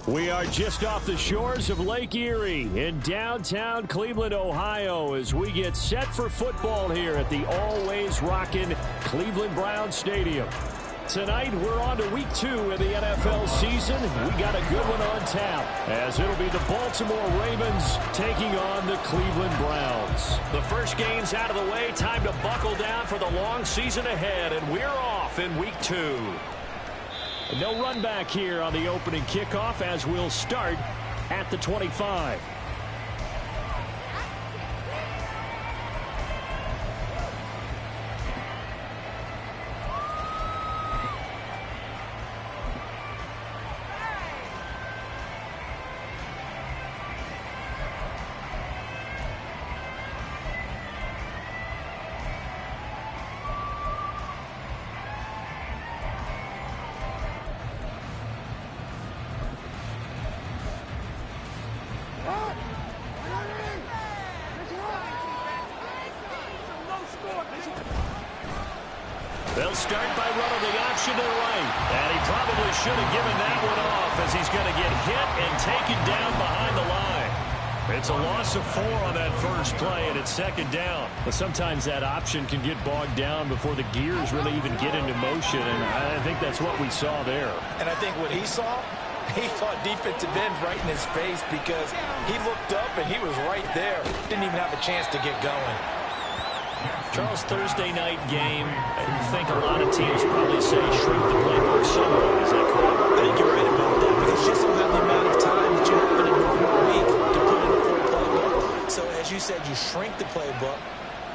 We are just off the shores of Lake Erie in downtown Cleveland, Ohio, as we get set for football here at the always rockin' Cleveland Browns Stadium. Tonight, we're on to week 2 of the NFL season. We got a good one on tap, as it'll be the Baltimore Ravens taking on the Cleveland Browns. The first game's out of the way. Time to buckle down for the long season ahead, and we're off in week 2. No run back here on the opening kickoff, as we'll start at the 25. They'll start by running the option to the right. And he probably should have given that one off, as he's going to get hit and taken down behind the line. It's a loss of 4 on that first play, and it's second down. But sometimes that option can get bogged down before the gears really even get into motion, and I think that's what we saw there. And I think what he saw defensive end right in his face, because he looked up and he was right there. Didn't even have a chance to get going. Charles, Thursday night game, I think a lot of teams probably say shrink the playbook somewhat. Is that correct? I think you're right about that, because you just don't have the amount of time that you have in a normal week to put in a full playbook. So as you said, you shrink the playbook,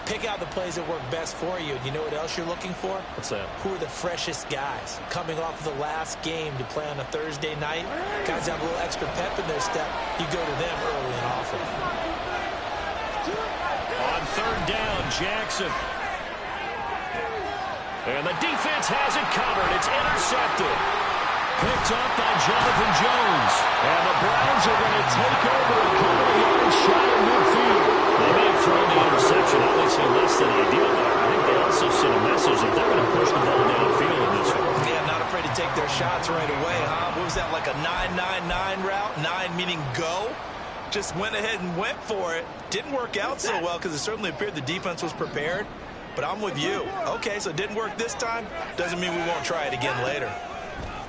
pick out the plays that work best for you. You know what else you're looking for? What's that? Who are the freshest guys coming off of the last game to play on a Thursday night? Guys have a little extra pep in their step. You go to them early and often. On third down, Jackson. And the defense has it covered. It's intercepted. Picked up by Jonathan Jones. And the Browns are going to take over a couple of yards shy of midfield. They may have thrown the interception, obviously less than ideal, but I think they also sent a message that they're going to push the ball downfield in this one. Yeah, not afraid to take their shots right away, huh? What was that, like a 9-9-9 route? 9 meaning go? Just went ahead and went for it. Didn't work out so well, because it certainly appeared the defense was prepared. But I'm with you. Okay, so it didn't work this time. Doesn't mean we won't try it again later.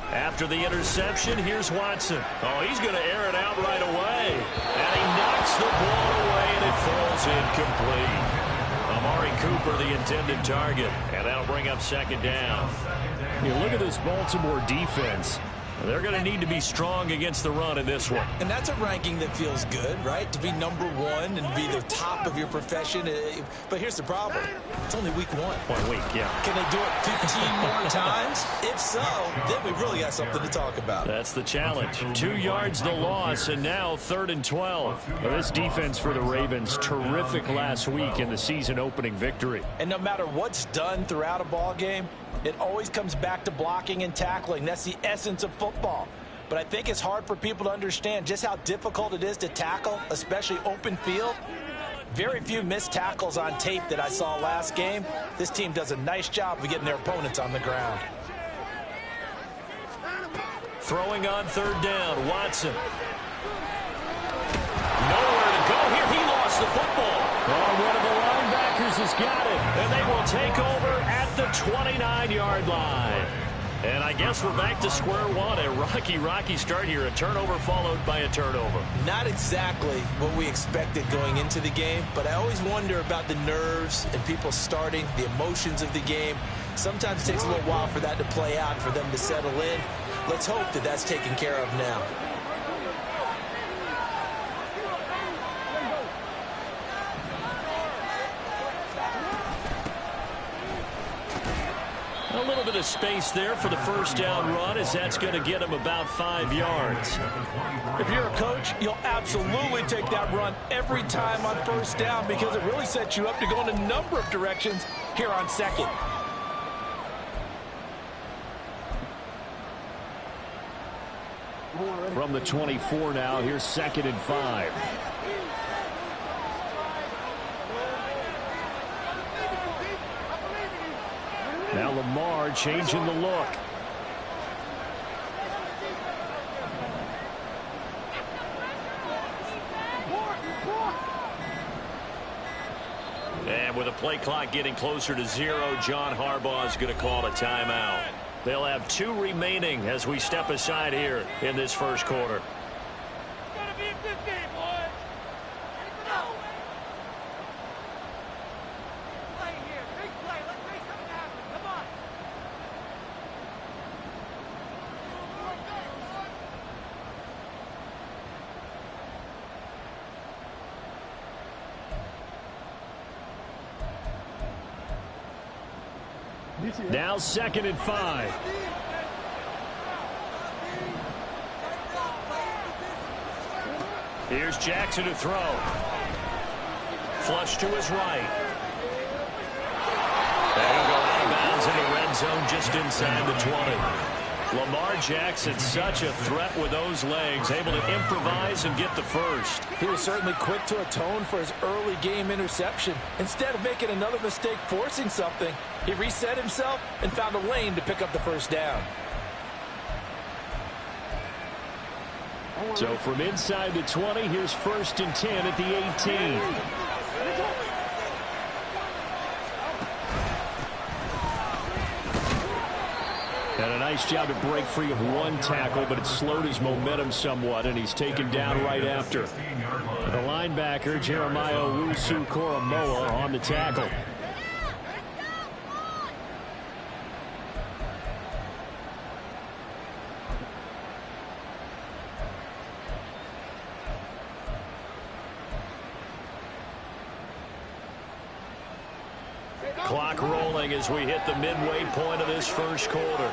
After the interception, here's Watson. Oh, he's going to air it out right away. And he knocks the ball away, and it falls incomplete. Amari Cooper, the intended target. And that'll bring up second down. You look at this Baltimore defense. They're going to need to be strong against the run in this one. And that's a ranking that feels good, right? To be number 1 and be the top of your profession. But here's the problem. It's only week 1. 1 week, yeah. Can they do it 15 more times? If so, then we really got something to talk about. That's the challenge. 2 yards the loss, and now 3rd and 12. Well, this defense for the Ravens, terrific last week in the season-opening victory. And no matter what's done throughout a ball game, it always comes back to blocking and tackling. That's the essence of football. But I think it's hard for people to understand just how difficult it is to tackle, especially open field. Very few missed tackles on tape that I saw last game. This team does a nice job of getting their opponents on the ground. Throwing on third down, Watson. Nowhere to go here. He lost the football. Oh, one of the linebackers has got it. And they will take over at the 29-yard line. And I guess we're back to square one. A rocky start here. A turnover followed by a turnover. Not exactly what we expected going into the game, but I always wonder about the nerves and people starting, the emotions of the game. Sometimes it takes a little while for that to play out and for them to settle in. Let's hope that that's taken care of now. A little bit of space there for the first down run, as that's going to get him about 5 yards. If you're a coach, you'll absolutely take that run every time on first down, because it really sets you up to go in a number of directions here on second. From the 24 now, here's 2nd and 5. Now Lamar changing the look. And with the play clock getting closer to 0, John Harbaugh is going to call a timeout. They'll have 2 remaining as we step aside here in this first quarter. It's going to be a good game, boys. Play here. Big play. Let's make something happen. Come on. Now 2nd and 5. Here's Jackson to throw. Flush to his right. And he'll go out of bounds in the red zone just inside the 20. Lamar Jackson, such a threat with those legs, able to improvise and get the first. He was certainly quick to atone for his early game interception. Instead of making another mistake forcing something, he reset himself and found a lane to pick up the first down. So from inside the 20, here's 1st and 10 at the 18. And a nice job to break free of 1 tackle, but it slowed his momentum somewhat, and he's taken down right after. The linebacker, Jeremiah Owusu-Koramoah, on the tackle. Clock rolling as we hit the midway point of this first quarter.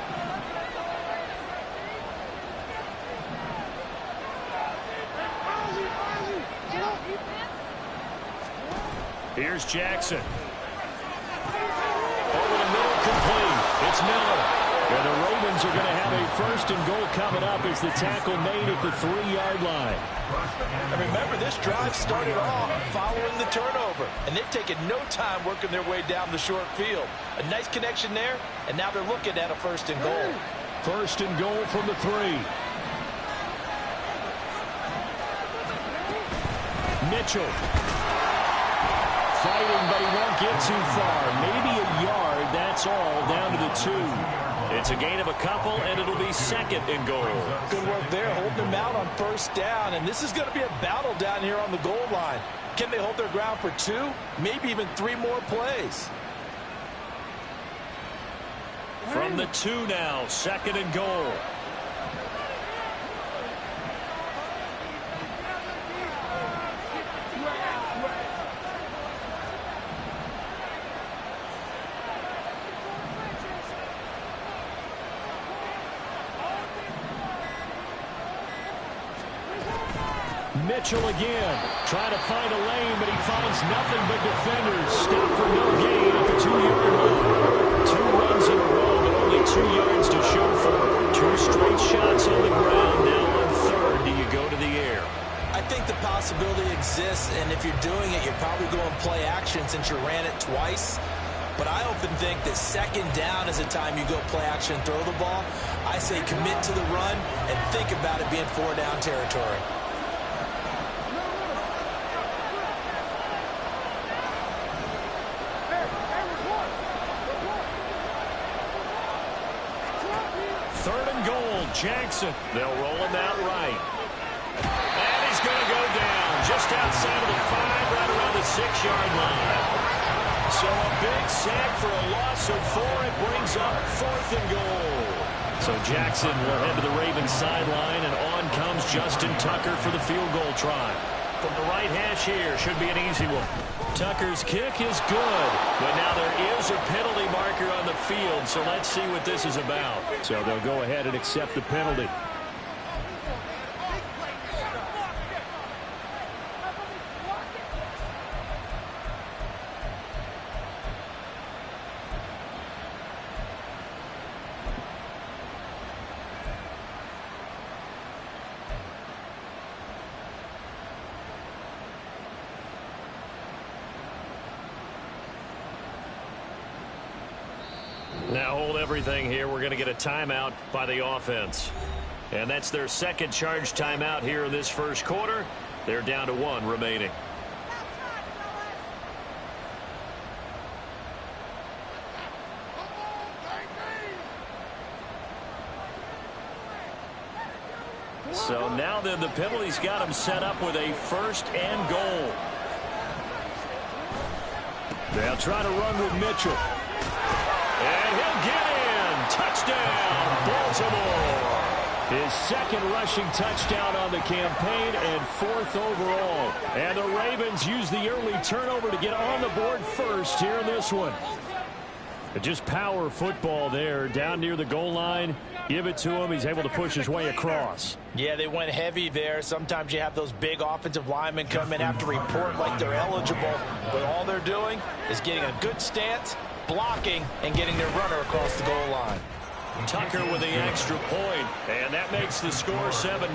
Here's Jackson. Over the middle, complete. It's Miller. And the Ravens are going to have a 1st and goal coming up as the tackle made at the 3-yard line. And remember, this drive started off following the turnover, and they've taken no time working their way down the short field. A nice connection there, and now they're looking at a 1st and goal. 1st and goal from the 3. Mitchell. Fighting, but he won't get too far. Maybe a yard, that's all, down to the 2. It's a gain of a couple, and it'll be 2nd and goal. Good work there, holding them out on 1st down, and this is going to be a battle down here on the goal line. Can they hold their ground for 2, maybe even 3 more plays? From the 2 now, 2nd and goal. Mitchell again, trying to find a lane, but he finds nothing but defenders. Stop for no gain at the 2-yard line. 2 runs in a row, but only 2 yards to show for it. 2 straight shots on the ground. Now on 3rd, do you go to the air? I think the possibility exists, and if you're doing it, you're probably going play action since you ran it twice. But I often think that 2nd down is the time you go play action and throw the ball. I say commit to the run and think about it being 4-down territory. Jackson, they'll roll him out right. And he's going to go down just outside of the 5, right around the 6-yard line. So a big sack for a loss of 4. It brings up 4th and goal. So Jackson will head to the Ravens sideline, and on comes Justin Tucker for the field goal try. From the right hash here, should be an easy one. Tucker's kick is good, but now there is a penalty marker on the field, so let's see what this is about. So they'll go ahead and accept the penalty. Now hold everything here. We're going to get a timeout by the offense. And that's their 2nd charge timeout here in this first quarter. They're down to 1 remaining. So now then the penalty's got him set up with a 1st and goal. They'll try to run with Mitchell. And he'll get in. Touchdown, Baltimore. His 2nd rushing touchdown on the campaign and 4th overall. And the Ravens use the early turnover to get on the board first here in this one. But just power football there down near the goal line. Give it to him. He's able to push his way across. Yeah, they went heavy there. Sometimes you have those big offensive linemen come in, have to report like they're eligible. But all they're doing is getting a good stance, blocking, and getting their runner across the goal line. Tucker with the extra point, and that makes the score 7-0.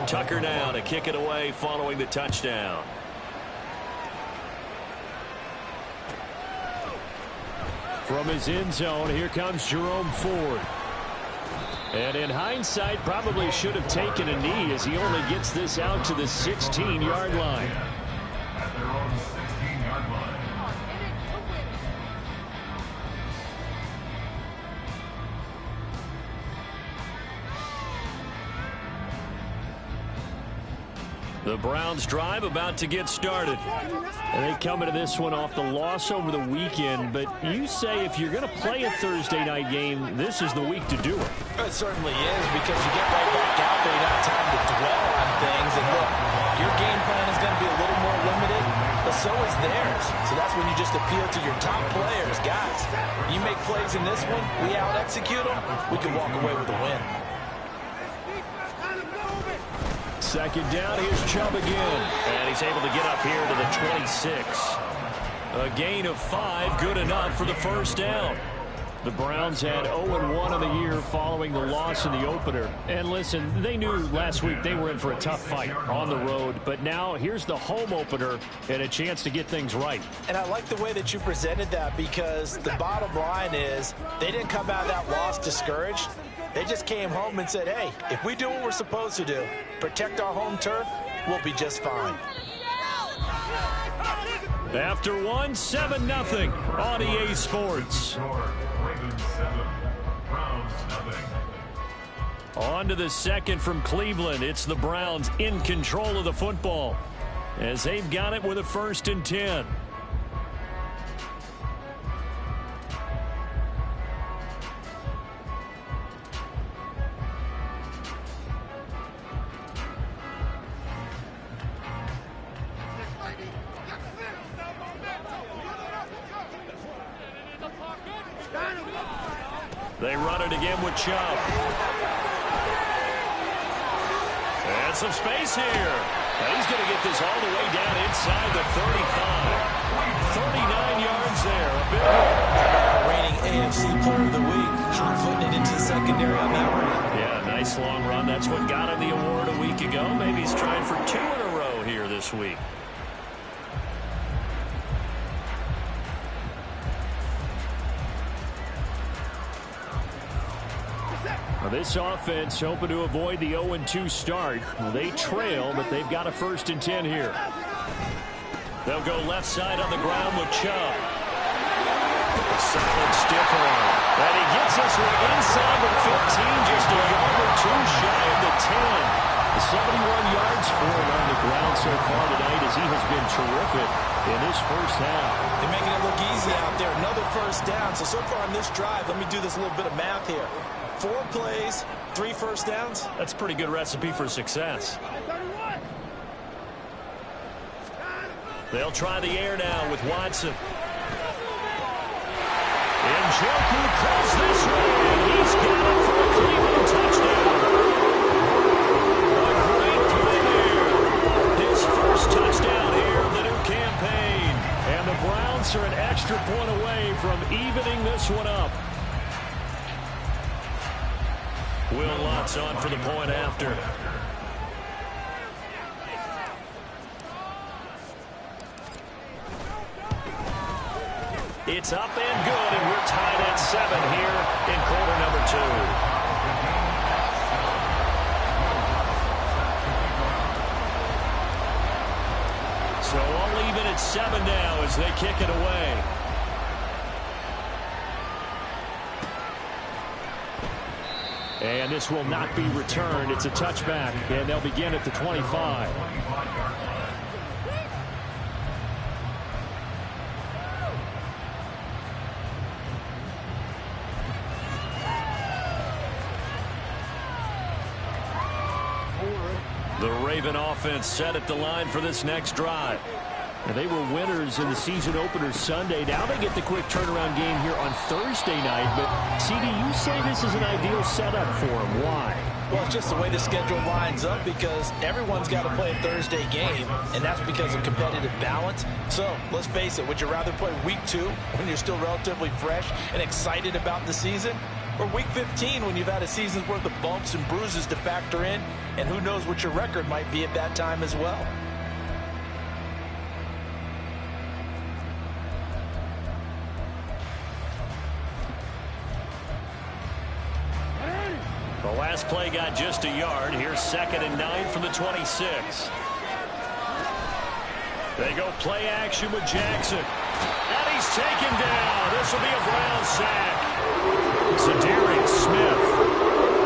Tucker now to kick it away following the touchdown. From his end zone, here comes Jerome Ford. And in hindsight, probably should have taken a knee as he only gets this out to the 16-yard line. The Browns drive about to get started. And they come into this one off the loss over the weekend. But you say if you're going to play a Thursday night game, this is the week to do it. It certainly is, because you get right back out there. You don't have time to dwell on things. And look, your game plan is going to be a little more limited, but so is theirs. So that's when you just appeal to your top players. Guys, you make plays in this one, we out-execute them, we can walk away with a win. 2nd down, here's Chubb again. And he's able to get up here to the 26. A gain of 5, good enough for the 1st down. The Browns had 0-1 on the year following the loss in the opener. And listen, they knew last week they were in for a tough fight on the road. But now here's the home opener and a chance to get things right. And I like the way that you presented that, because the bottom line is they didn't come out of that loss discouraged. They just came home and said, hey, if we do what we're supposed to do, protect our home turf, we'll be just fine. After 7-0 on EA Sports. On to the 2nd from Cleveland. It's the Browns in control of the football as they've got it with a 1st and 10. They run it again with Chubb. And some space here. And he's going to get this all the way down inside the 35. 39 yards there. A big one. Reigning AFC Player of the Week. Hot-footing it into the secondary on that one. Yeah, nice long run. That's what got him the award a week ago. Maybe he's trying for 2 in a row here this week. This offense hoping to avoid the 0-2 start. They trail, but they've got a 1st and 10 here. They'll go left side on the ground with Chubb. A solid stiff arm. And he gets this one inside the 15, just a yard or 2 shy of the 10. 71 yards for him on the ground so far tonight, as he has been terrific in this 1st half. They're making it look easy out there. Another 1st down. So far on this drive, let me do this little bit of math here. 4 plays, 3 1st downs. That's a pretty good recipe for success. They'll try the air now with Watson. And Njoku calls this one. He's got it for a Cleveland touchdown. A great play there. His 1st touchdown here of the new campaign. And the Browns are an extra point away from evening this one up. Will Lutz on for the point after. It's up and good, and we're tied at 7 here in quarter number 2. So all even at 7 now as they kick it away. And this will not be returned. It's a touchback, and they'll begin at the 25. The Raven offense set at the line for this next drive. And they were winners in the season opener Sunday. Now they get the quick turnaround game here on Thursday night. But, CD, you say this is an ideal setup for them. Why? Well, it's just the way the schedule lines up because everyone's got to play a Thursday game, and that's because of competitive balance. So, let's face it, would you rather play week 2 when you're still relatively fresh and excited about the season? Or week 15 when you've had a season's worth of bumps and bruises to factor in, and who knows what your record might be at that time as well. The last play got just a yard. Here's 2nd and 9 from the 26. They go play action with Jackson. And he's taken down. This will be a Brown sack. Zadarius Smith.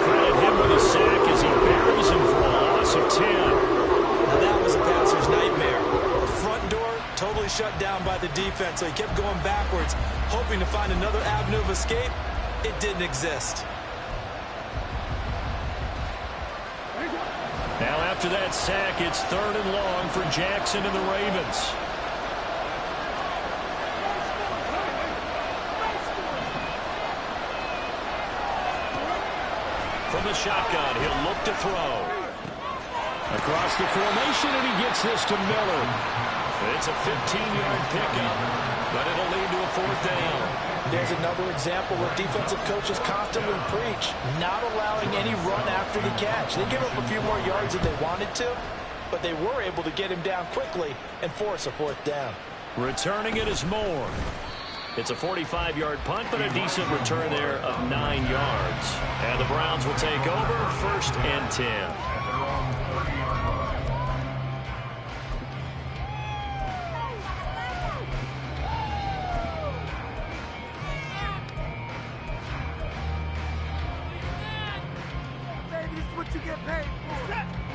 Credit him with a sack as he buries him for a loss of 10. Now that was a passer's nightmare. The front door totally shut down by the defense, so he kept going backwards, hoping to find another avenue of escape. It didn't exist. Now after that sack, it's 3rd and long for Jackson and the Ravens. From the shotgun, he'll look to throw. Across the formation, and he gets this to Miller. It's a 15-yard pickup, but it'll lead to a 4th down. There's another example where defensive coaches constantly preach, not allowing any run after the catch. They give up a few more yards than they wanted to, but they were able to get him down quickly and force a 4th down. Returning it is Moore. It's a 45-yard punt, but a decent return there of 9 yards. And the Browns will take over 1st and 10.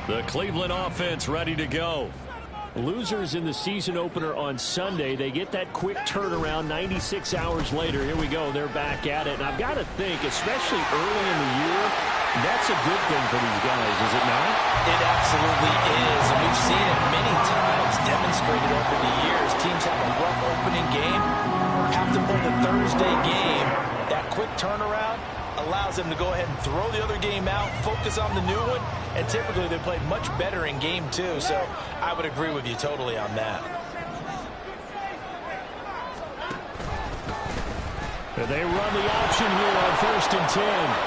The Cleveland offense ready to go. Losers in the season opener on Sunday. They get that quick turnaround 96 hours later. Here we go. They're back at it. And I've got to think, especially early in the year, that's a good thing for these guys, is it not? It absolutely is. And we've seen it many times demonstrated over the years. Teams have a rough opening game, have to play the Thursday game. That quick turnaround allows them to go ahead and throw the other game out, focus on the new one, and typically they play much better in game 2. So I would agree with you totally on that. And they run the option here on 1st and 10.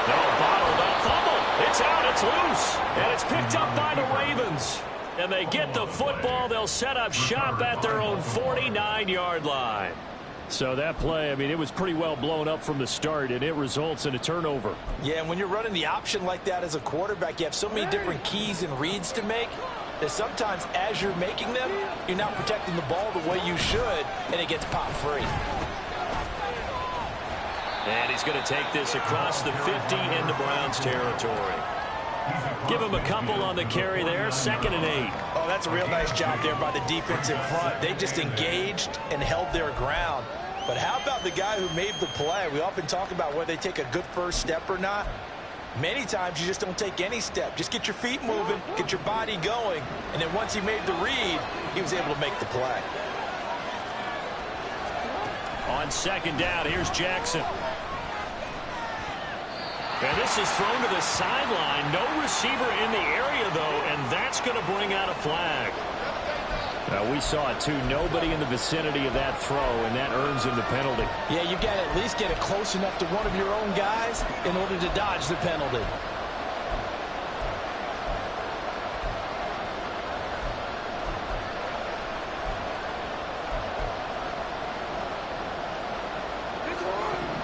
No, bottled up, fumble. It's out, it's loose, and it's picked up by the Ravens. And they get the football. They'll set up shop at their own 49-yard line. So that play, I mean, it was pretty well blown up from the start, and it results in a turnover. Yeah, and when you're running the option like that as a quarterback, you have so many different keys and reads to make that sometimes as you're making them, you're not protecting the ball the way you should, and it gets popped free. And he's going to take this across the 50 into Browns territory. Give him a couple on the carry there, 2nd and 8. Oh, that's a real nice job there by the defense in front. They just engaged and held their ground. But how about the guy who made the play? We often talk about whether they take a good first step or not. Many times you just don't take any step. Just get your feet moving, get your body going, and then once he made the read, he was able to make the play. On 2nd down, here's Jackson. And this is thrown to the sideline. No receiver in the area, though, and that's going to bring out a flag. We saw it, too. Nobody in the vicinity of that throw, and that earns him the penalty. Yeah, you've got to at least get it close enough to one of your own guys in order to dodge the penalty.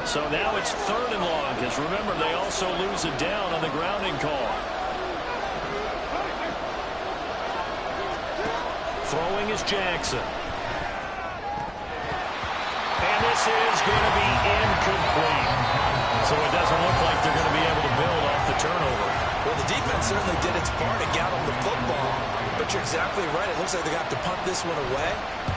So now it's 3rd and long, because remember, they also lose a down on the grounding call. Throwing is Jackson. And this is going to be incomplete. So it doesn't look like they're going to be able to build off the turnover. Well, the defense certainly did its part to get them the football. But you're exactly right. It looks like they're going to have to punt this one away.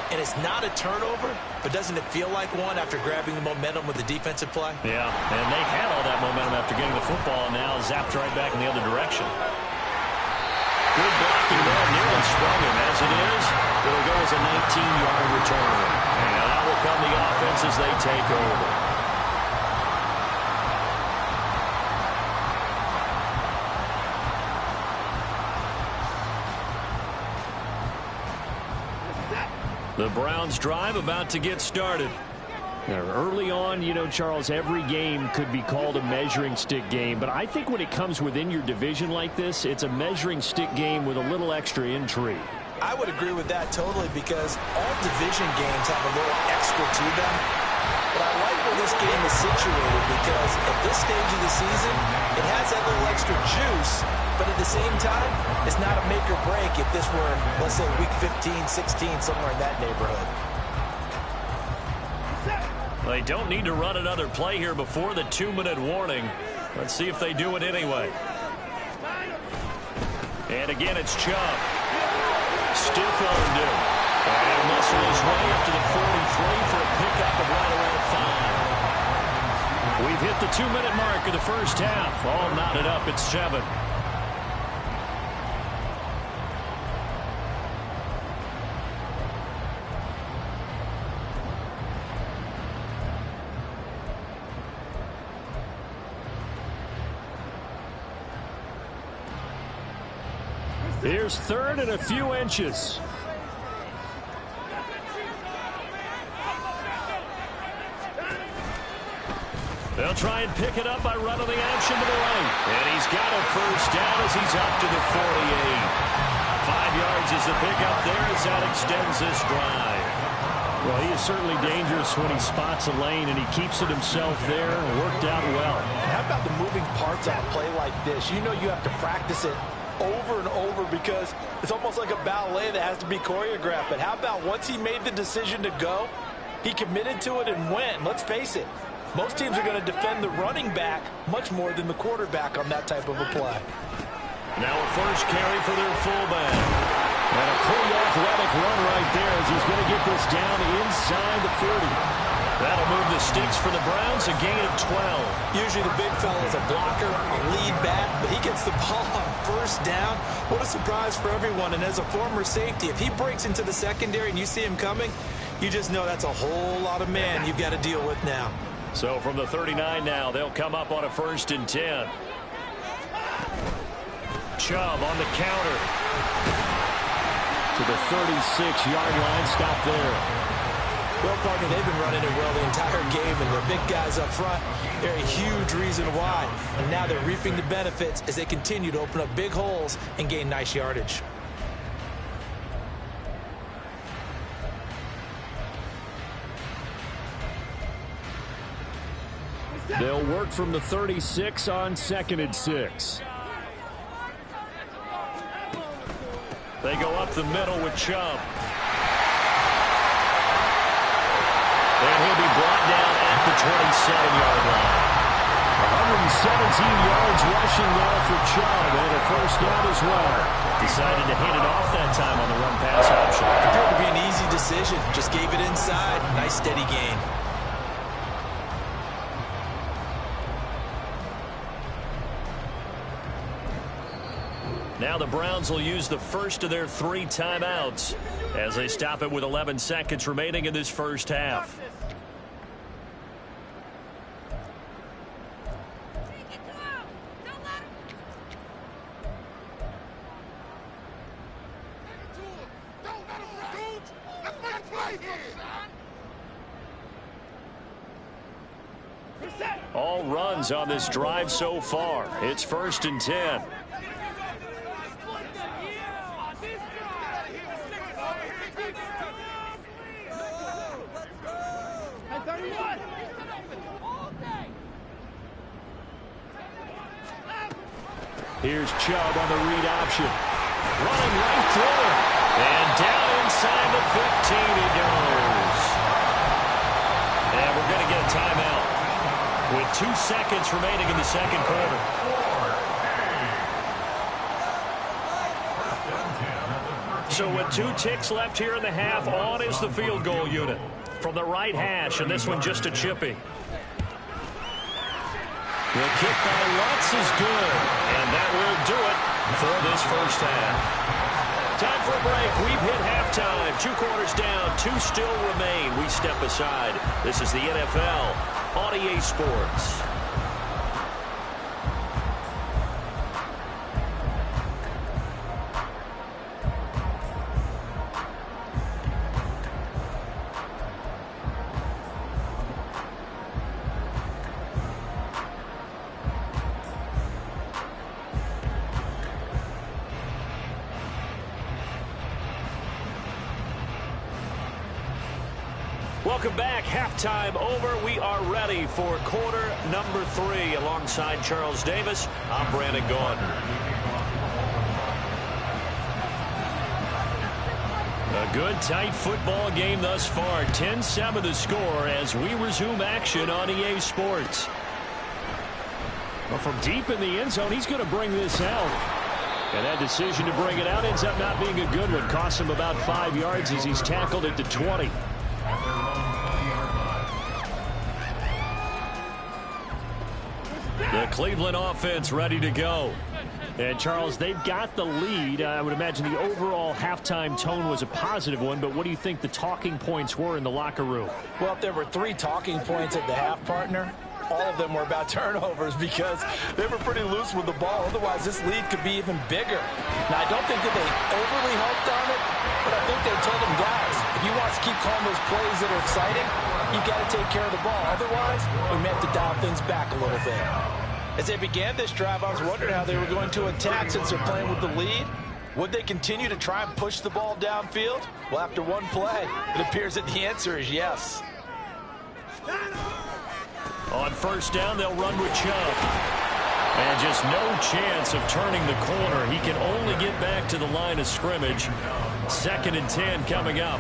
And it's not a turnover, but doesn't it feel like one after grabbing the momentum with the defensive play? Yeah, and they had all that momentum after getting the football, and now zapped right back in the other direction. Good blocking there, nearly sprung him. As it is, it'll go as a 19-yard return. And out will come the offense as they take over. The Browns drive about to get started. Now, early on, you know, Charles, every game could be called a measuring stick game. But I think when it comes within your division like this, it's a measuring stick game with a little extra intrigue. I would agree with that totally because all division games have a little extra to them. But I like where this game is situated because at this stage of the season, it has that little extra juice. But at the same time, it's not a make or break if this were, let's say, week 15, 16, somewhere in that neighborhood. They don't need to run another play here before the 2-minute warning. Let's see if they do it anyway. And again, it's Chubb. Stiff-armed him. And muscle his way up to the 43 for a pickup of right around 5. We've hit the 2-minute mark of the first half. All knotted up at 7. Here's third and a few inches. They'll try and pick it up by running the option to the right. And he's got a first down as he's up to the 48. 5 yards is the pickup there as that extends this drive. Well, he is certainly dangerous when he spots a lane, and he keeps it himself there. Worked out well. How about the moving parts on a play like this? You know you have to practice it over and over because it's almost like a ballet that has to be choreographed. But how about once he made the decision to go, he committed to it and went. Let's face it, most teams are going to defend the running back much more than the quarterback on that type of a play. Now a first carry for their fullback. And a pretty athletic run right there as he's going to get this down inside the 40. That'll move the sticks for the Browns, a gain of 12. Usually the big fella is a blocker, a lead back, but he gets the ball on first down. What a surprise for everyone. And as a former safety, if he breaks into the secondary and you see him coming, you just know that's a whole lot of man you've got to deal with now. So from the 39 now, they'll come up on a 1st and 10. Chubb on the counter. To the 36-yard line, stop there. Well, partner, they've been running it well the entire game, and their big guys up front, they're a huge reason why. And now they're reaping the benefits as they continue to open up big holes and gain nice yardage. They'll work from the 36 on 2nd and 6. They go up the middle with Chubb. And he'll be brought down at the 27-yard line. 117 yards rushing now for Chubb, and a first down as well. Decided to hand it off that time on the run-pass option. Appeared to be an easy decision. Just gave it inside. Nice steady gain. Now the Browns will use the first of their 3 timeouts as they stop it with 11 seconds remaining in this first half. All runs on this drive so far. It's 1st and 10. Here's Chubb on the read option. Running right through it. And down inside the 15 he goes. And we're going to get a timeout with 2 seconds remaining in the second quarter. So with 2 ticks left here in the half, on is the field goal unit. From the right hash, and this one just a chippy. The kick by Lutz is good, and that will do it for this first half. Time for a break. We've hit halftime. 2 quarters down, 2 still remain. We step aside. This is the NFL on EA Sports. Welcome back. Halftime over. We are ready for quarter number 3. Alongside Charles Davis, I'm Brandon Gaudin. A good, tight football game thus far. 10-7 the score as we resume action on EA Sports. Well, from deep in the end zone, he's going to bring this out. And that decision to bring it out ends up not being a good one. Costs him about 5 yards as he's tackled at the 20. The Cleveland offense ready to go. And, Charles, they've got the lead. I would imagine the overall halftime tone was a positive one, but what do you think the talking points were in the locker room? Well, if there were 3 talking points at the half, partner, all of them were about turnovers because they were pretty loose with the ball. Otherwise, this lead could be even bigger. Now, I don't think that they overly harped on it, but I think they told them, guys, if you want to keep calling those plays that are exciting, you got to take care of the ball. Otherwise, we may have to dial things back a little bit. As they began this drive, I was wondering how they were going to attack since they're playing with the lead. Would they continue to try and push the ball downfield? Well, after one play, it appears that the answer is yes. On first down, they'll run with Chubb. And just no chance of turning the corner. He can only get back to the line of scrimmage. 2nd and 10 coming up.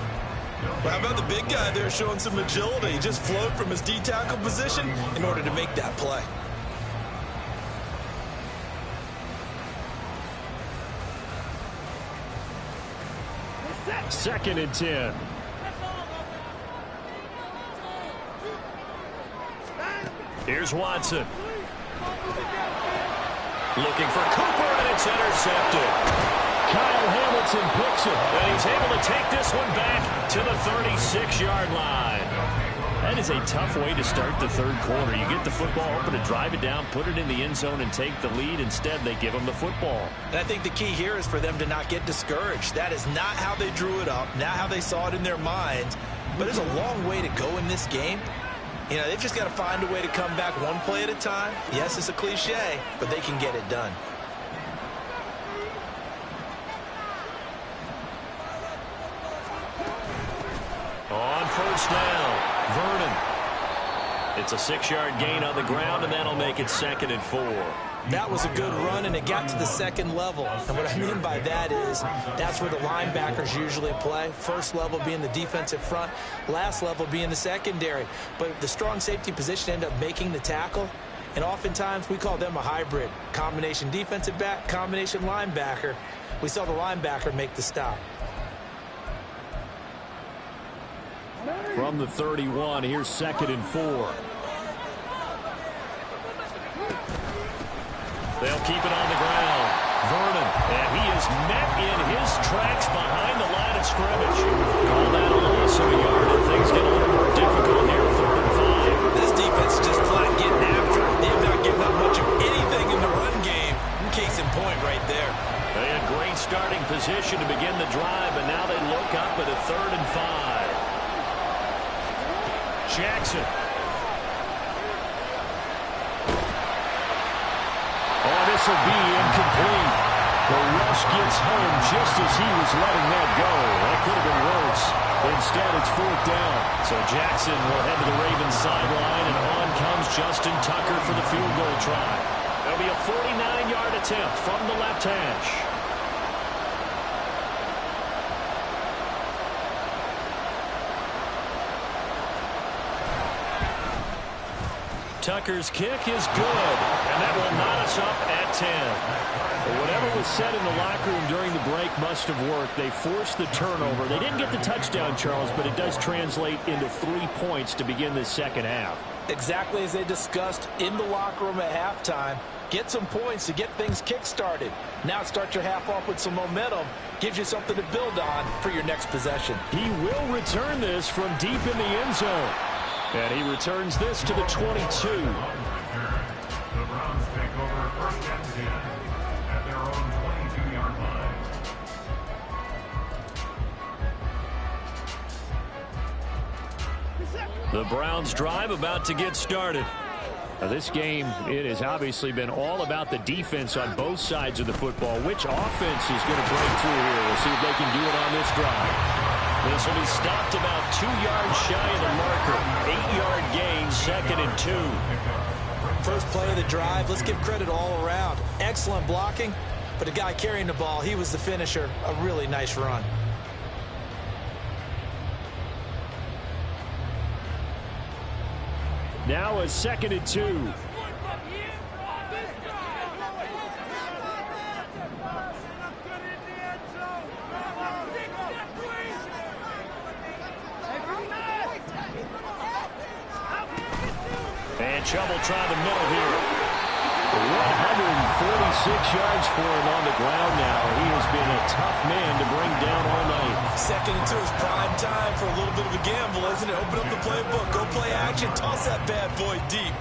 Well, how about the big guy there showing some agility? He just flowed from his D-tackle position in order to make that play. Second and 10. Here's Watson. Looking for Cooper, and it's intercepted. Kyle Hamilton picks it, and he's able to take this one back to the 36-yard line. That is a tough way to start the third quarter. You get the football open to drive it down, put it in the end zone, and take the lead. Instead, they give them the football. And I think the key here is for them to not get discouraged. That is not how they drew it up, not how they saw it in their minds. But there's a long way to go in this game. You know, they've just got to find a way to come back one play at a time. Yes, it's a cliche, but they can get it done. On first down, Vernon. It's a 6-yard gain on the ground, and that'll make it 2nd and 4. That was a good run, and it got to the second level. And what I mean by that is that's where the linebackers usually play. First level being the defensive front, last level being the secondary. But the strong safety position ended up making the tackle, and oftentimes we call them a hybrid. Combination defensive back, combination linebacker. We saw the linebacker make the stop. From the 31, here's 2nd and 4. They'll keep it on the ground. Vernon, and he is met in his tracks behind the line of scrimmage. Call that a loss of a yard, and things get a little more difficult here, 3rd and 5. This defense is just flat getting after it. They've not given up much of anything in the run game. Case in point right there. They had great starting position to begin the drive, but now they look up at a 3rd and 5. Jackson. Oh, this will be incomplete. The rush gets home just as he was letting that go. That could have been worse. Instead, it's 4th down. So Jackson will head to the Ravens sideline, and on comes Justin Tucker for the field goal try. There'll be a 49-yard attempt from the left hash. Tucker's kick is good, and that will knot us up at 10. Well, whatever was said in the locker room during the break must have worked. They forced the turnover. They didn't get the touchdown, Charles, but it does translate into 3 points to begin this second half. Exactly as they discussed in the locker room at halftime. Get some points to get things kick-started. Now start your half off with some momentum. Gives you something to build on for your next possession. He will return this from deep in the end zone. And he returns this to the 22. The Browns take over first and 10 at their own 22-yard line. The Browns drive about to get started. Now this game, it has obviously been all about the defense on both sides of the football. Which offense is going to break through here? We'll see if they can do it on this drive. This will be stopped about 2 yards shy of the marker. 8-yard gain, 2nd and 2. First play of the drive, let's give credit all around. Excellent blocking, but the guy carrying the ball, he was the finisher. A really nice run. Now a 2nd and 2. And trouble trying the middle here. 146 yards for him on the ground now. He has been a tough man to bring down all night. 2nd and 2 is prime time for a little bit of a gamble, isn't it? Open up the playbook, go play action, toss that bad boy deep.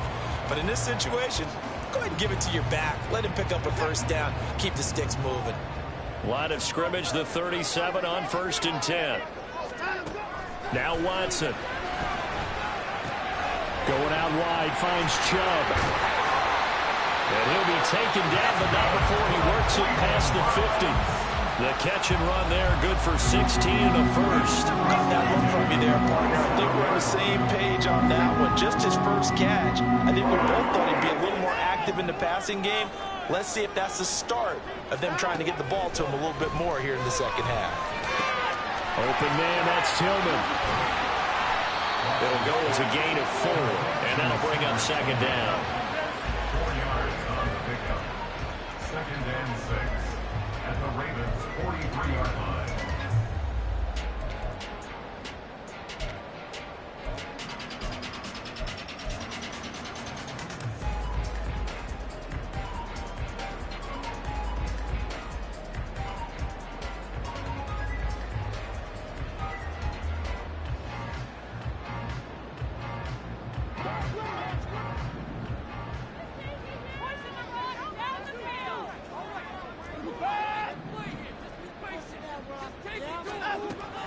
But in this situation, go ahead and give it to your back. Let him pick up a first down. Keep the sticks moving. Line of scrimmage, the 37 on 1st and 10. Now Watson. Going out wide, finds Chubb. And he'll be taken down, but not before he works it past the 50. The catch and run there, good for 16 and a first. Got that one from you there, partner. I think we're on the same page on that one. Just his first catch. I think we both thought he'd be a little more active in the passing game. Let's see if that's the start of them trying to get the ball to him a little bit more here in the second half. Open man, that's Tillman. It'll go as a gain of 4, and that'll bring up 2nd down. 4 yards on the pickup. 2nd and 6 at the Ravens' 43-yard line.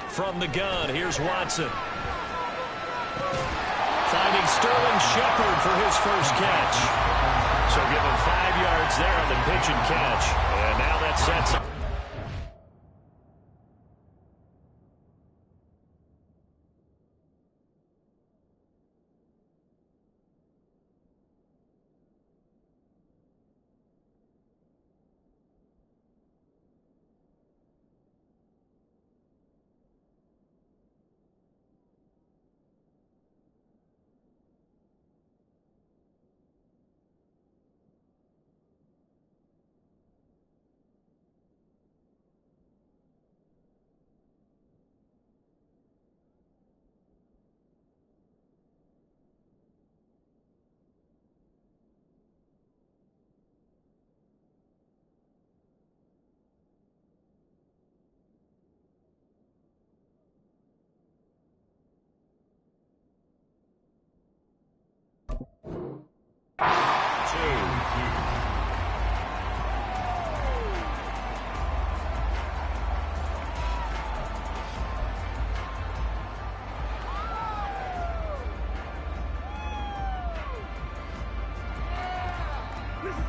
From the gun, here's Watson. Finding Sterling Shepard for his first catch. So give him 5 yards there on the pitch and catch. And now that sets up.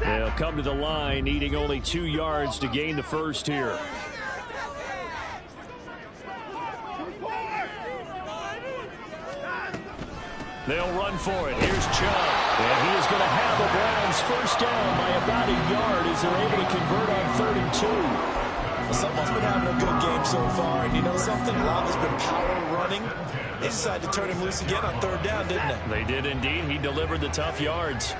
They'll come to the line, needing only 2 yards to gain the first here. They'll run for it. Here's Chubb. And he is going to have the Browns first down by about a yard as they're able to convert on 3rd and 2. Well, someone's been having a good game so far, and you know something? A lot has been power running. They decided to turn him loose again on 3rd down, didn't they? They did indeed. He delivered the tough yards.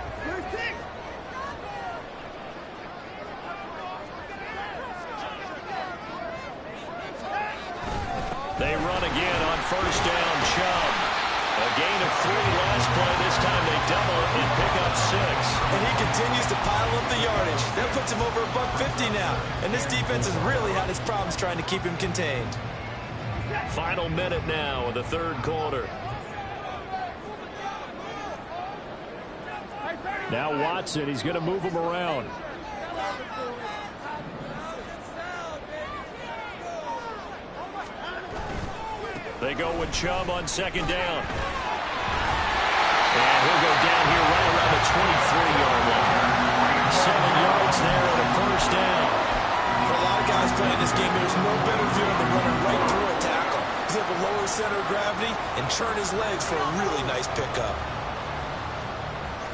They run again on first down. Chubb. A gain of 3 last play. This time they double it and pick up 6. And he continues to pile up the yardage. That puts him over $150 now. And this defense has really had its problems trying to keep him contained. Final minute now of the third quarter. Now Watson, he's going to move him around. They go with Chubb on second down. And he'll go down here right around the 23-yard line. 7 yards there at a first down. For a lot of guys playing this game, there's no better feeling than running right through a tackle. He's able to lower his center of gravity and turn his legs for a really nice pickup.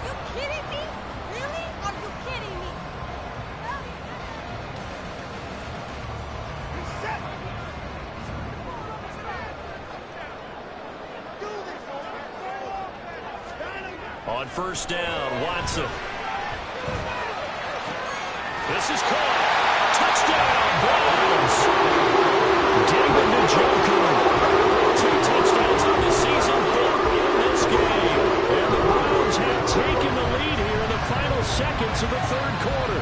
You kidding me? Really? Are you kidding me? On first down, Watson. This is caught. Touchdown, Browns. David Njoku. 2 touchdowns on the season, both in this game. And the Browns have taken the lead here in the final seconds of the third quarter.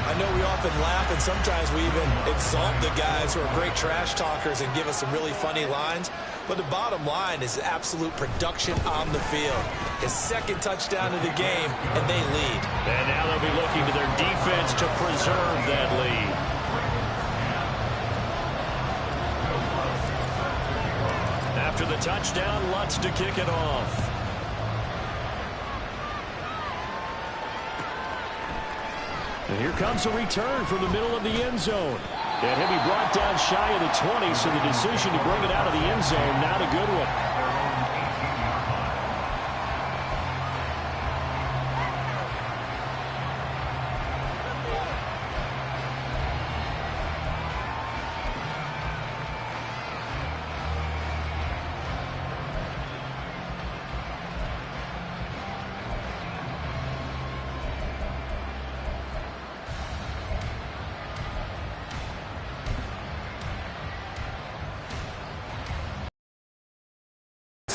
I know we often laugh and sometimes we even exalt the guys who are great trash talkers and give us some really funny lines. But the bottom line is absolute production on the field. His second touchdown of the game, and they lead. And now they'll be looking to their defense to preserve that lead. After the touchdown, Lutz to kick it off. And here comes a return from the middle of the end zone. And he'll be brought down shy of the 20, so the decision to bring it out of the end zone, not a good one.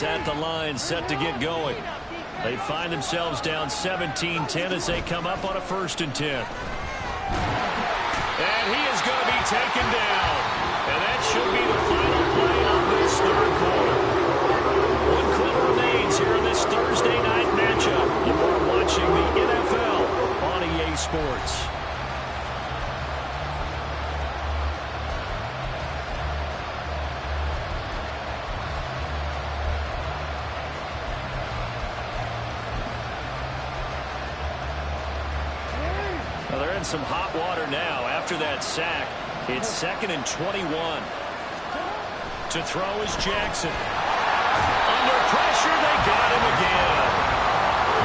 At the line, set to get going. They find themselves down 17-10 as they come up on a 1st and 10. And he is going to be taken down. And that should be the final play of this third quarter. 1 quarter remains here in this Thursday night matchup. You are watching the NFL on EA Sports. Some hot water now after that sack. It's 2nd and 21. To throw is Jackson. Under pressure, they got him again.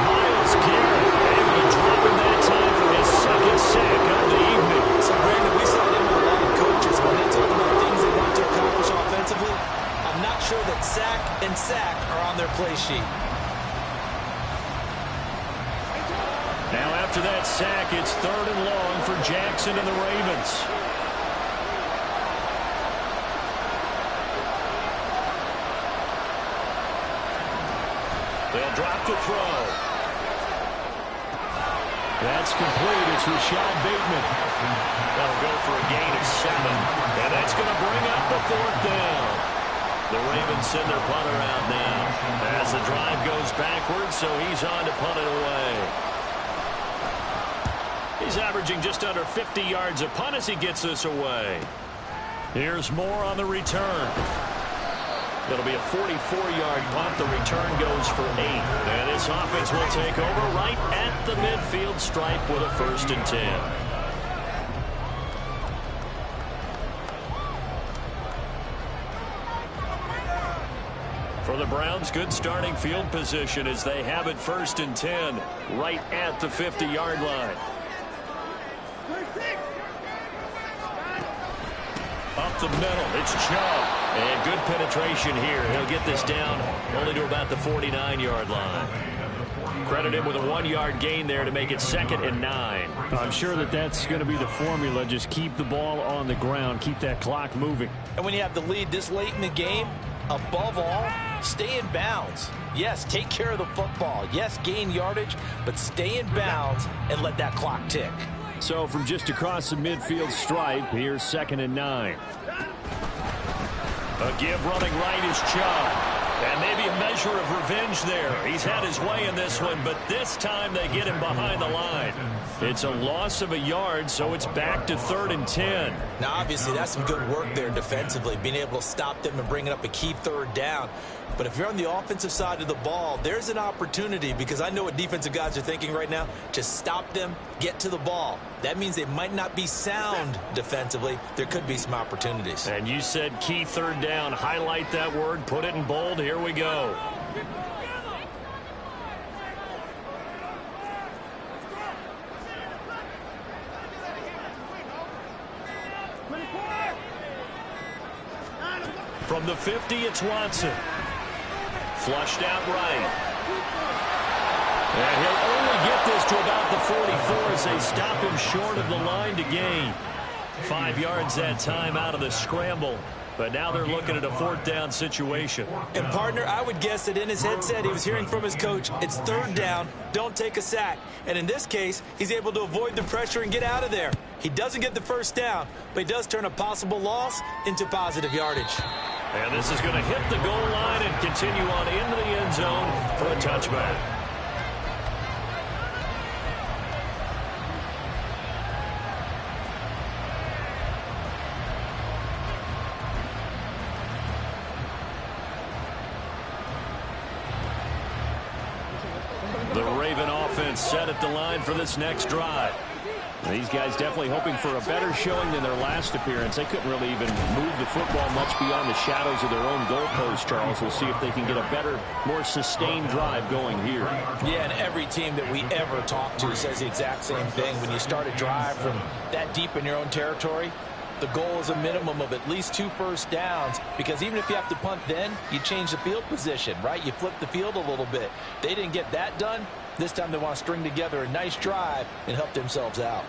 Myles Garrett able to drop him that time for his 2nd sack of the evening. So, Brandon, we saw them with a lot of coaches when they talk about things they want to accomplish offensively. I'm not sure that sack and sack are on their play sheet. Now after that sack, it's 3rd and long for Jackson and the Ravens. They'll drop the throw. That's complete. It's Rashad Bateman. That'll go for a gain of 7. And that's going to bring up the 4th down. The Ravens send their punter out now. As the drive goes backwards, so he's on to punt it away. He's averaging just under 50 yards a punt as he gets this away. Here's more on the return. It'll be a 44-yard punt. The return goes for 8. And this offense will take over right at the midfield stripe with a 1st and 10. For the Browns, good starting field position as they have it 1st and 10 right at the 50-yard line. Up the middle, it's Chubb. And good penetration here. He'll get this down only to about the 49-yard line. Credit him with a 1-yard gain there to make it 2nd and 9. I'm sure that's going to be the formula. Just keep the ball on the ground. Keep that clock moving. And when you have the lead this late in the game, above all, stay in bounds. Yes, take care of the football. Yes, gain yardage, but stay in bounds and let that clock tick. So from just across the midfield stripe, here's 2nd and 9. A give running right is Chubb. And maybe a measure of revenge there. He's had his way in this one, but this time they get him behind the line. It's a loss of a yard, so it's back to 3rd and 10. Now, obviously, that's some good work there defensively, being able to stop them and bringing up a key 3rd down. But if you're on the offensive side of the ball, there's an opportunity, because I know what defensive guys are thinking right now. Just stop them, get to the ball. That means they might not be sound defensively. There could be some opportunities. And you said key 3rd down. Highlight that word, put it in bold. Here we go. From the 50, it's Watson. Flushed out right. And he'll only get this to about the 44 as they stop him short of the line to gain. 5 yards that time out of the scramble. But now they're looking at a 4th down situation. And, partner, I would guess that in his headset he was hearing from his coach, it's 3rd down, don't take a sack. And in this case, he's able to avoid the pressure and get out of there. He doesn't get the 1st down, but he does turn a possible loss into positive yardage. And this is going to hit the goal line and continue on into the end zone for a touchback. The Raven offense set at the line for this next drive. These guys definitely hoping for a better showing than their last appearance. They couldn't really even move the football much beyond the shadows of their own goalpost, Charles. We'll see if they can get a better, more sustained drive going here. Yeah, and every team that we ever talk to says the exact same thing. When you start a drive from that deep in your own territory, the goal is a minimum of at least 2 first downs, because even if you have to punt then, you change the field position, right? You flip the field a little bit. They didn't get that done. This time they want to string together a nice drive and help themselves out.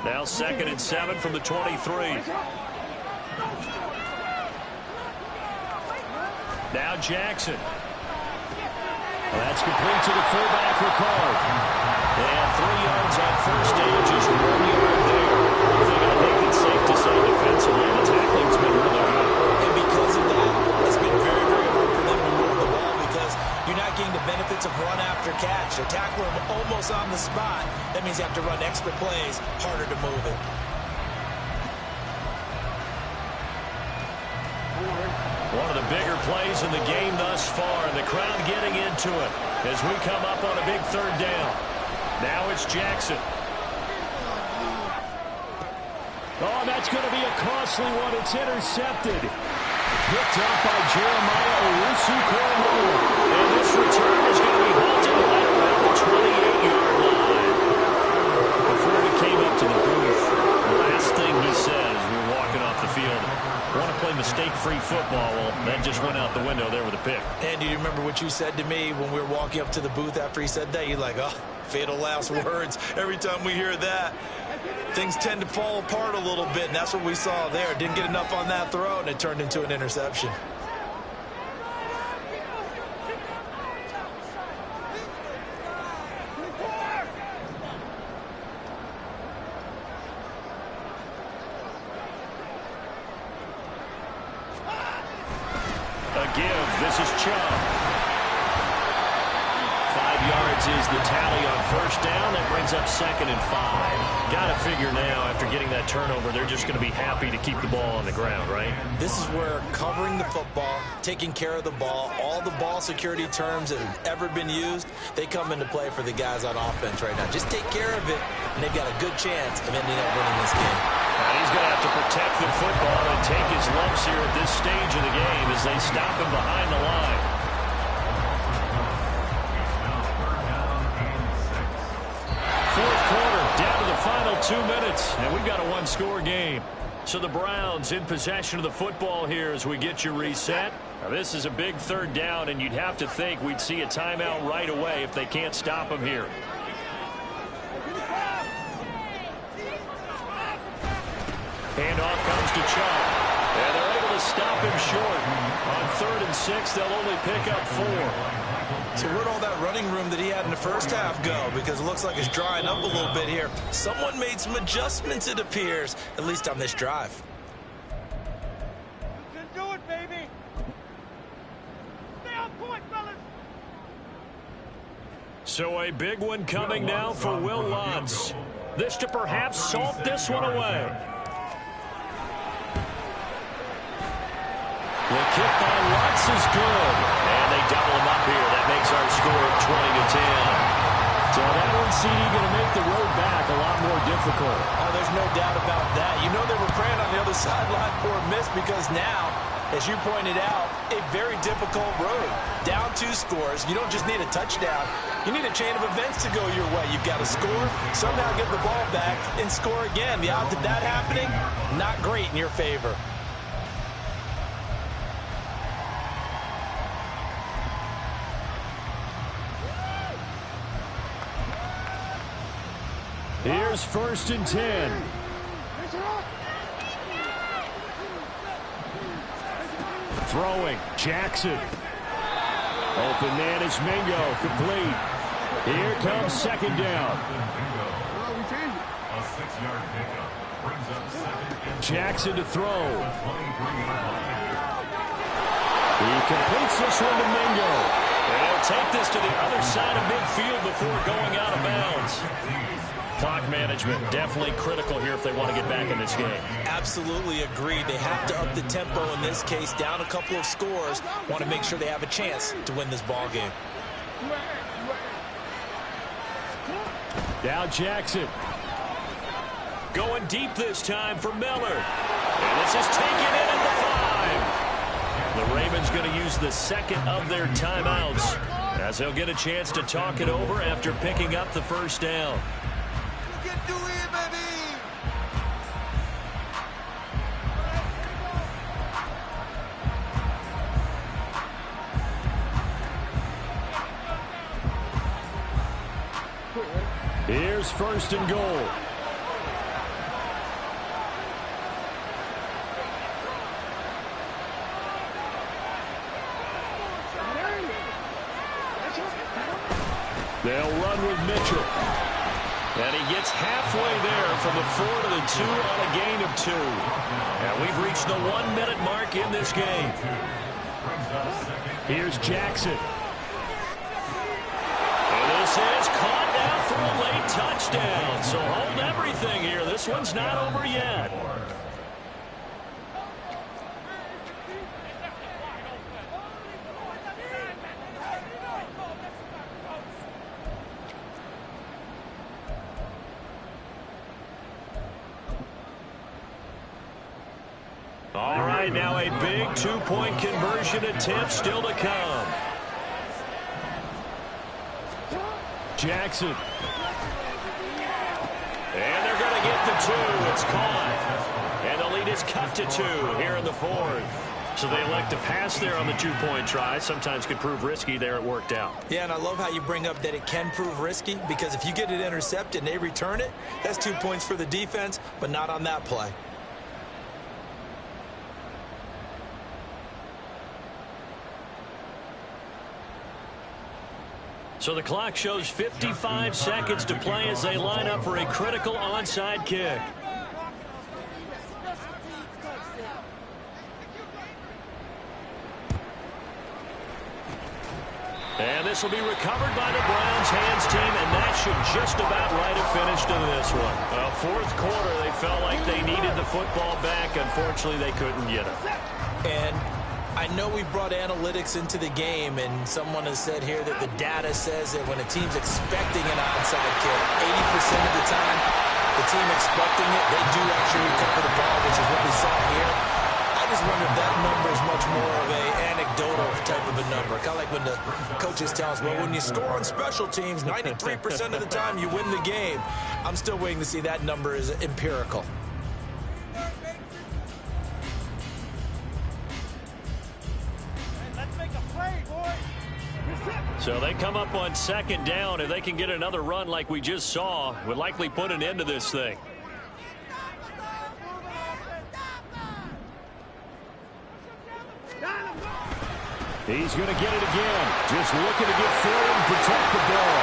Now 2nd and 7 from the 23. Now Jackson. Well, that's complete to the fullback, Ricard. And 3 yards on 1st down, just 1 yard there. I think it's safe to say defensively the tackling's been really good. And because of that, it's been very, very hard for them to move the ball, because you're not getting the benefits of run after catch. They're tackling them almost on the spot. That means you have to run extra plays, harder to move it. One of the bigger plays in the game thus far, and the crowd getting into it as we come up on a big 3rd down. Now it's Jackson. Oh, that's going to be a costly one. It's intercepted. Picked up by Jeremiah Owusu-Koramoah. And this return is going to be halted right around the 28-yard line. Before we came up to the booth, the last thing he said as we were walking off the field, want to play mistake-free football. Well, that just went out the window there with a pick. And do you remember what you said to me when we were walking up to the booth after he said that? You're like, oh, fatal last words. Every time we hear that, things tend to fall apart a little bit, and that's what we saw there. Didn't get enough on that throw, and it turned into an interception. This is Chubb. 5 yards is the tally on 1st down. That brings up 2nd and 5. Got to figure now, after getting that turnover, they're just going to be happy to keep the ball on the ground, right? This is where covering the football, taking care of the ball, all the ball security terms that have ever been used, they come into play for the guys on offense right now. Just take care of it, and they've got a good chance of ending up winning this game. And he's going to have to protect the football and take his lumps here at this stage of the game as they stop him behind the line. Fourth quarter, down to the final 2 minutes, and we've got a 1-score game. So the Browns in possession of the football here as we get you reset. Now this is a big third down, and you'd have to think we'd see a timeout right away if they can't stop him here. Handoff comes to Chubb. And they're able to stop him short. On 3rd and 6, they'll only pick up 4. So where'd all that running room that he had in the first half go? Because it looks like it's drying up a little bit here. Someone made some adjustments, it appears, at least on this drive. You can do it, baby. Stay on point, fellas. So a big one coming now for Will Lutz. This to perhaps salt this one away. The kick by Lutz is good. And they double him up here. That makes our score 20-10. So that one, CD, going to make the road back a lot more difficult. Oh, there's no doubt about that. You know they were praying on the other sideline for a miss because now, as you pointed out, a very difficult road. Down 2 scores. You don't just need a touchdown. You need a chain of events to go your way. You've got to score, somehow get the ball back, and score again. The odds of that happening, not great in your favor. Here's 1st and 10. Throwing, Jackson. Open man is Mingo, complete. Here comes 2nd down. A 6-yard pickup brings up 2nd and Jackson to throw. 23 yard line. He completes this one to Mingo. And he'll take this to the other side of midfield before going out of bounds. Clock management definitely critical here if they want to get back in this game. Absolutely agreed. They have to up the tempo in this case, down a couple of scores. Want to make sure they have a chance to win this ball game. Now Jackson. Going deep this time for Miller. And this is taken in at the 5. The Ravens going to use the 2nd of their timeouts as they'll get a chance to talk it over after picking up the 1st down. Do it, baby. Here's 1st and goal. They'll run with Mitchell. And he gets halfway there from the 4 to the 2 on a gain of 2. And we've reached the 1-minute mark in this game. Here's Jackson. And this is caught now for a late touchdown. So hold everything here. This one's not over yet. All right, now a big 2-point conversion attempt still to come. Jackson. And they're going to get the 2. It's caught. And the lead is cut to 2 here in the 4th. So they elect to pass there on the 2-point try. Sometimes could prove risky. There it worked out. Yeah, and I love how you bring up that it can prove risky because if you get it intercepted and they return it, that's 2 points for the defense, but not on that play. So the clock shows 55 seconds to play as they line up for a critical onside kick. And this will be recovered by the Browns hands team, and that should just about write a finish to this one. Well, 4th quarter, they felt like they needed the football back. Unfortunately, they couldn't get it. And I know we brought analytics into the game, and someone has said here that the data says that when a team's expecting an onside kick, 80% of the time, the team expecting it, they do actually recover the ball, which is what we saw here. I just wonder if that number is much more of an anecdotal type of a number. Kind of like when the coaches tell us, well, when you score on special teams, 93% of the time you win the game. I'm still waiting to see that number is empirical. So they come up on second down. If they can get another run like we just saw, would likely put an end to this thing. He's going to get it again. Just looking to get through and protect the ball.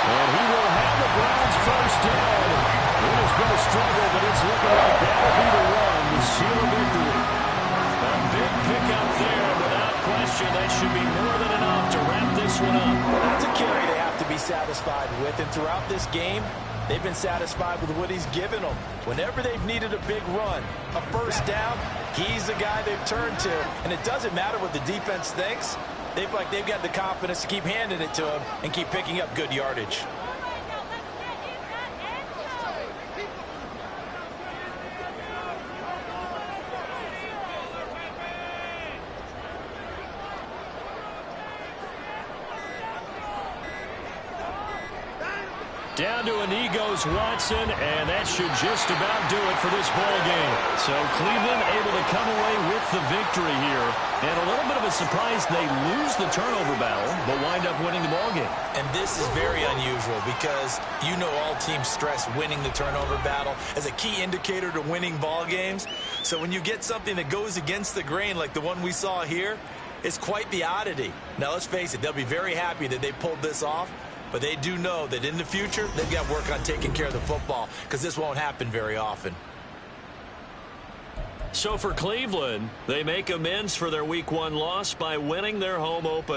And he will have the Browns first down. It has been a struggle, but it's looking like that'll be the one to seal a victory. A big pickup there. Without question, that should be more than enough to wrap this one up. Well, that's a carry they have to be satisfied with. And throughout this game, they've been satisfied with what he's given them. Whenever they've needed a big run, a first down, he's the guy they've turned to. And it doesn't matter what the defense thinks. They've got the confidence to keep handing it to him and keep picking up good yardage. Down to a knee goes Watson, and that should just about do it for this ball game. So Cleveland able to come away with the victory here. And a little bit of a surprise, they lose the turnover battle, but wind up winning the ball game. And this is very unusual because you know all teams stress winning the turnover battle as a key indicator to winning ball games. So when you get something that goes against the grain like the one we saw here, it's quite the oddity. Now let's face it, they'll be very happy that they pulled this off. But they do know that in the future, they've got to work on taking care of the football because this won't happen very often. So for Cleveland, they make amends for their Week 1 loss by winning their home opener.